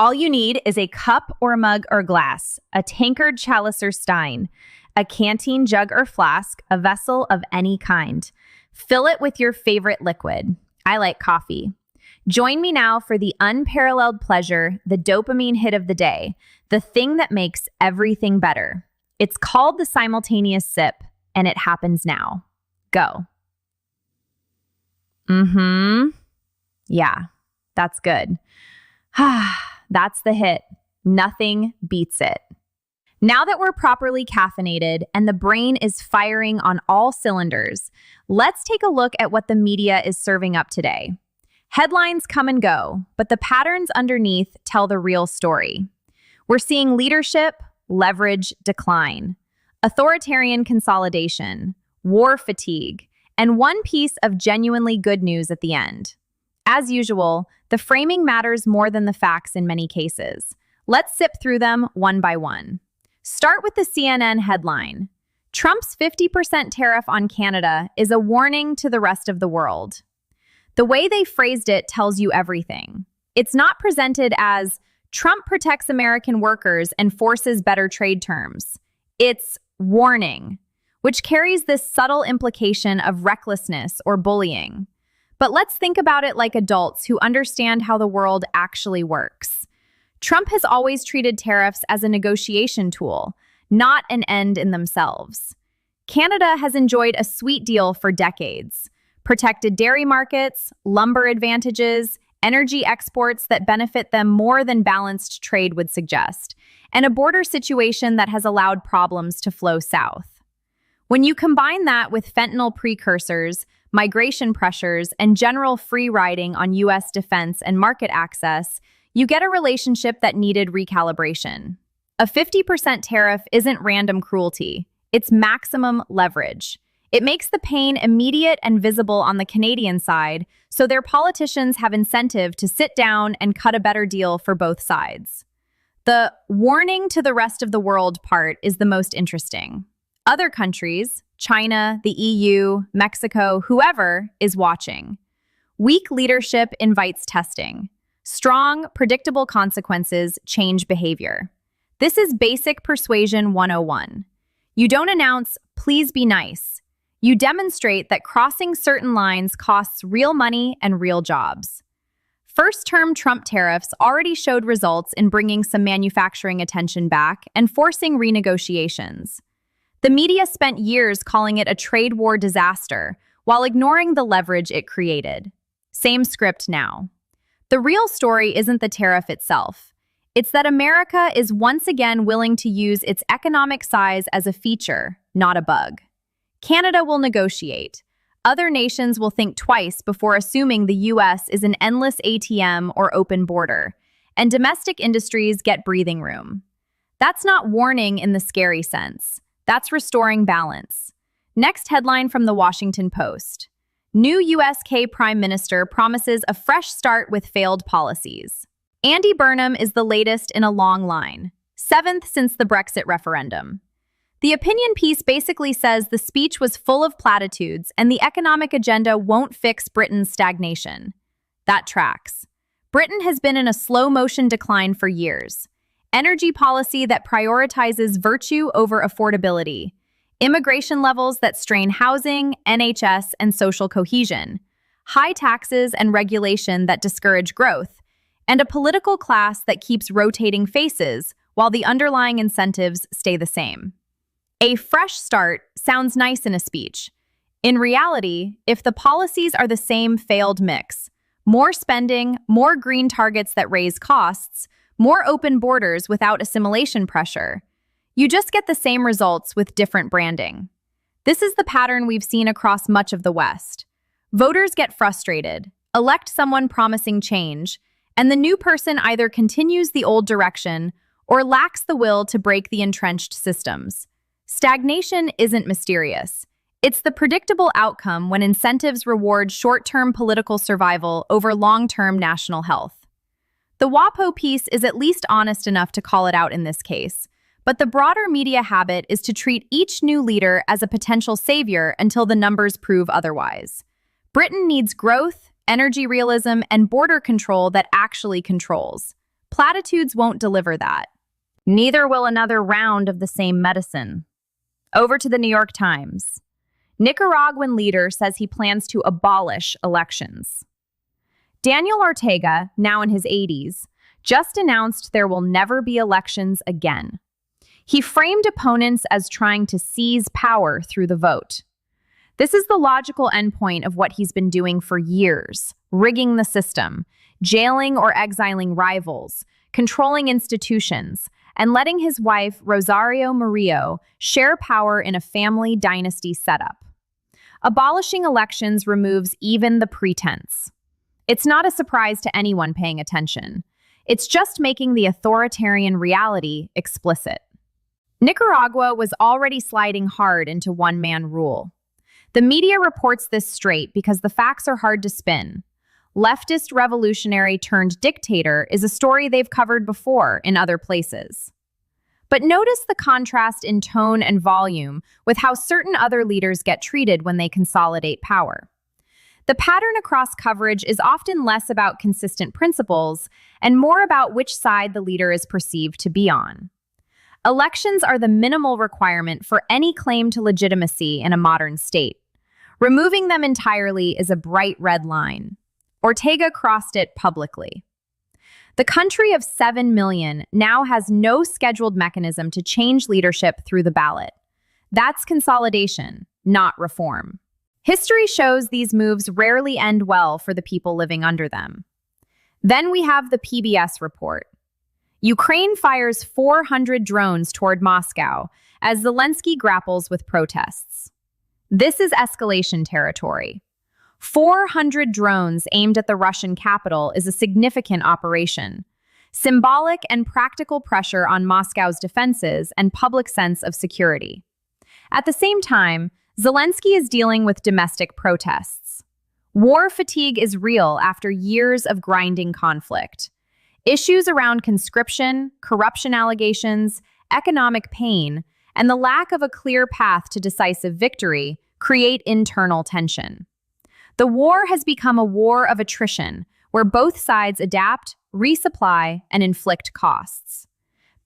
All you need is a cup or mug or glass, a tankard, chalice or stein, a canteen, jug or flask, a vessel of any kind. Fill it with your favorite liquid. I like coffee. Join me now for the unparalleled pleasure, the dopamine hit of the day, the thing that makes everything better. It's called the simultaneous sip, and it happens now. Go. Yeah, that's good. That's the hit. Nothing beats it. Now that we're properly caffeinated and the brain is firing on all cylinders, let's take a look at what the media is serving up today. Headlines come and go, but the patterns underneath tell the real story. We're seeing leadership, leverage, decline, authoritarian consolidation, war fatigue, and one piece of genuinely good news at the end. As usual, the framing matters more than the facts in many cases. Let's zip through them one by one. Start with the CNN headline. Trump's 50% tariff on Canada is a warning to the rest of the world. The way they phrased it tells you everything. It's not presented as Trump protects American workers and forces better trade terms. It's warning, which carries this subtle implication of recklessness or bullying. But let's think about it like adults who understand how the world actually works. Trump has always treated tariffs as a negotiation tool, not an end in themselves. Canada has enjoyed a sweet deal for decades. Protected dairy markets, lumber advantages, energy exports that benefit them more than balanced trade would suggest, and a border situation that has allowed problems to flow south. When you combine that with fentanyl precursors, migration pressures, and general free riding on U.S. defense and market access, you get a relationship that needed recalibration. A 50% tariff isn't random cruelty, it's maximum leverage. It makes the pain immediate and visible on the Canadian side, so their politicians have incentive to sit down and cut a better deal for both sides. The warning to the rest of the world part is the most interesting. Other countries, China, the EU, Mexico, whoever, is watching. Weak leadership invites testing. Strong, predictable consequences change behavior. This is basic persuasion 101. You don't announce, please be nice. You demonstrate that crossing certain lines costs real money and real jobs. First-term Trump tariffs already showed results in bringing some manufacturing attention back and forcing renegotiations. The media spent years calling it a trade war disaster while ignoring the leverage it created. Same script now. The real story isn't the tariff itself. It's that America is once again willing to use its economic size as a feature, not a bug. Canada will negotiate. Other nations will think twice before assuming the U.S. is an endless ATM or open border, and domestic industries get breathing room. That's not warning in the scary sense. That's restoring balance. Next headline from the Washington Post. New USK Prime Minister promises a fresh start with failed policies. Andy Burnham is the latest in a long line, 7th since the Brexit referendum. The opinion piece basically says the speech was full of platitudes and the economic agenda won't fix Britain's stagnation. That tracks. Britain has been in a slow-motion decline for years. Energy policy that prioritizes virtue over affordability, immigration levels that strain housing, NHS, and social cohesion, high taxes and regulation that discourage growth, and a political class that keeps rotating faces while the underlying incentives stay the same. A fresh start sounds nice in a speech. In reality, if the policies are the same failed mix, more spending, more green targets that raise costs, more open borders without assimilation pressure, you just get the same results with different branding. This is the pattern we've seen across much of the West. Voters get frustrated, elect someone promising change, and the new person either continues the old direction or lacks the will to break the entrenched systems. Stagnation isn't mysterious. It's the predictable outcome when incentives reward short-term political survival over long-term national health. The WAPO piece is at least honest enough to call it out in this case, but the broader media habit is to treat each new leader as a potential savior until the numbers prove otherwise. Britain needs growth, energy realism, and border control that actually controls. Platitudes won't deliver that. Neither will another round of the same medicine. Over to the New York Times. Nicaraguan leader says he plans to abolish elections. Daniel Ortega, now in his 80s, just announced there will never be elections again. He framed opponents as trying to seize power through the vote. This is the logical endpoint of what he's been doing for years, rigging the system, jailing or exiling rivals, controlling institutions, and letting his wife, Rosario Murillo, share power in a family dynasty setup. Abolishing elections removes even the pretense. It's not a surprise to anyone paying attention. It's just making the authoritarian reality explicit. Nicaragua was already sliding hard into one-man rule. The media reports this straight because the facts are hard to spin. Leftist revolutionary turned dictator is a story they've covered before in other places. But notice the contrast in tone and volume with how certain other leaders get treated when they consolidate power. The pattern across coverage is often less about consistent principles and more about which side the leader is perceived to be on. Elections are the minimal requirement for any claim to legitimacy in a modern state. Removing them entirely is a bright red line. Ortega crossed it publicly. The country of 7 million now has no scheduled mechanism to change leadership through the ballot. That's consolidation, not reform. History shows these moves rarely end well for the people living under them. Then we have the PBS report. Ukraine fires 400 drones toward Moscow as Zelensky grapples with protests. This is escalation territory. 400 drones aimed at the Russian capital is a significant operation. Symbolic and practical pressure on Moscow's defenses and public sense of security. At the same time, Zelensky is dealing with domestic protests. War fatigue is real after years of grinding conflict. Issues around conscription, corruption allegations, economic pain, and the lack of a clear path to decisive victory create internal tension. The war has become a war of attrition, where both sides adapt, resupply, and inflict costs.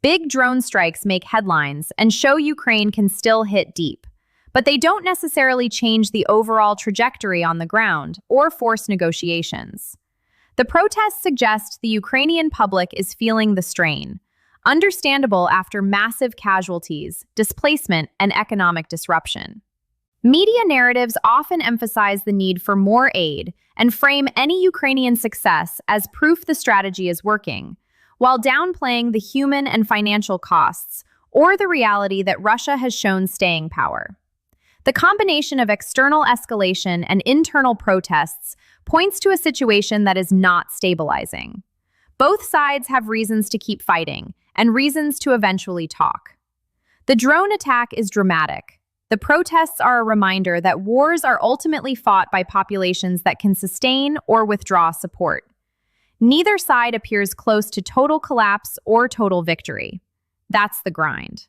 Big drone strikes make headlines and show Ukraine can still hit deep, but they don't necessarily change the overall trajectory on the ground or force negotiations. The protests suggest the Ukrainian public is feeling the strain, understandable after massive casualties, displacement, and economic disruption. Media narratives often emphasize the need for more aid and frame any Ukrainian success as proof the strategy is working, while downplaying the human and financial costs or the reality that Russia has shown staying power. The combination of external escalation and internal protests points to a situation that is not stabilizing. Both sides have reasons to keep fighting and reasons to eventually talk. The drone attack is dramatic. The protests are a reminder that wars are ultimately fought by populations that can sustain or withdraw support. Neither side appears close to total collapse or total victory. That's the grind.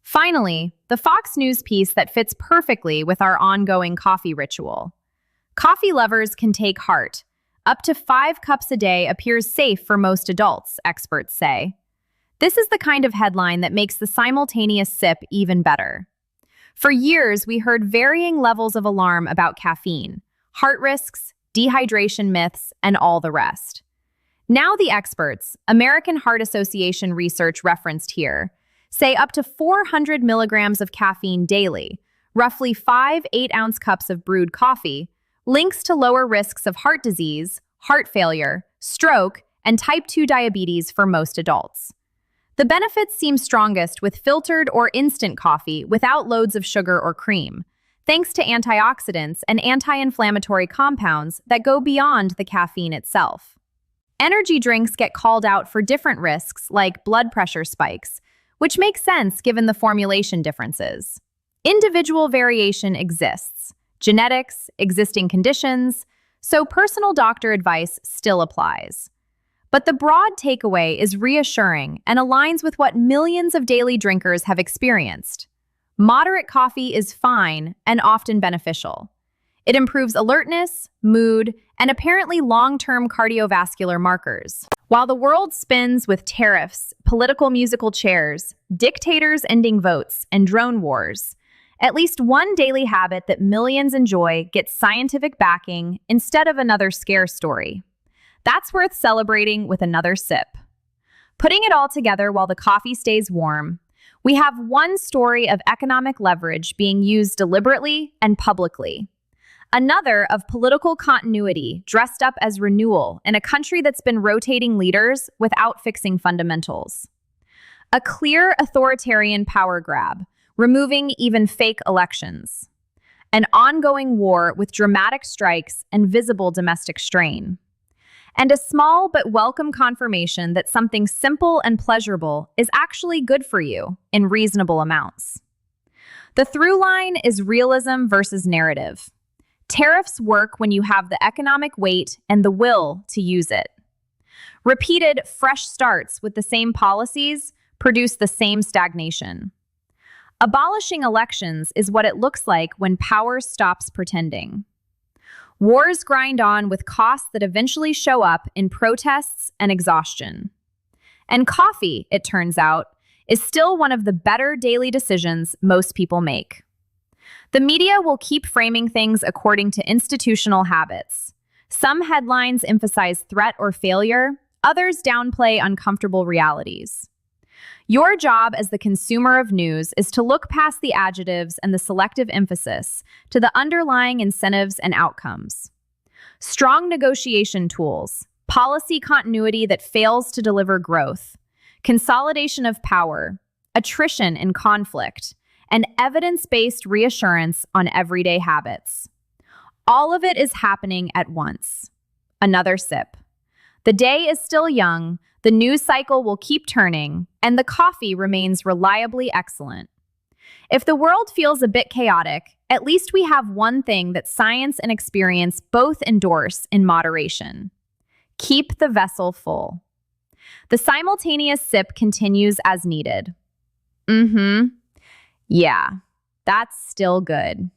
Finally, the Fox News piece that fits perfectly with our ongoing coffee ritual. Coffee lovers can take heart. Up to 5 cups a day appears safe for most adults, experts say. This is the kind of headline that makes the simultaneous sip even better. For years, we heard varying levels of alarm about caffeine, heart risks, dehydration myths, and all the rest. Now the experts, American Heart Association research referenced here, say up to 400 milligrams of caffeine daily, roughly 5 8-ounce cups of brewed coffee, links to lower risks of heart disease, heart failure, stroke, and type 2 diabetes for most adults. The benefits seem strongest with filtered or instant coffee without loads of sugar or cream, thanks to antioxidants and anti-inflammatory compounds that go beyond the caffeine itself. Energy drinks get called out for different risks like blood pressure spikes, which makes sense given the formulation differences. Individual variation exists, genetics, existing conditions, so personal doctor advice still applies. But the broad takeaway is reassuring and aligns with what millions of daily drinkers have experienced. Moderate coffee is fine and often beneficial. It improves alertness, mood, and apparently long-term cardiovascular markers. While the world spins with tariffs, political musical chairs, dictators ending votes, and drone wars, at least one daily habit that millions enjoy gets scientific backing instead of another scare story. That's worth celebrating with another sip. Putting it all together while the coffee stays warm, we have one story of economic leverage being used deliberately and publicly. Another of political continuity dressed up as renewal in a country that's been rotating leaders without fixing fundamentals. A clear authoritarian power grab, removing even fake elections. An ongoing war with dramatic strikes and visible domestic strain. And a small but welcome confirmation that something simple and pleasurable is actually good for you in reasonable amounts. The through line is realism versus narrative. Tariffs work when you have the economic weight and the will to use it. Repeated fresh starts with the same policies produce the same stagnation. Abolishing elections is what it looks like when power stops pretending. Wars grind on with costs that eventually show up in protests and exhaustion. And coffee, it turns out, is still one of the better daily decisions most people make. The media will keep framing things according to institutional habits. Some headlines emphasize threat or failure, others downplay uncomfortable realities. Your job as the consumer of news is to look past the adjectives and the selective emphasis to the underlying incentives and outcomes. Strong negotiation tools, policy continuity that fails to deliver growth, consolidation of power, attrition and conflict, and evidence-based reassurance on everyday habits. All of it is happening at once. Another sip. The day is still young, the news cycle will keep turning, and the coffee remains reliably excellent. If the world feels a bit chaotic, at least we have one thing that science and experience both endorse in moderation. Keep the vessel full. The simultaneous sip continues as needed. Yeah, that's still good.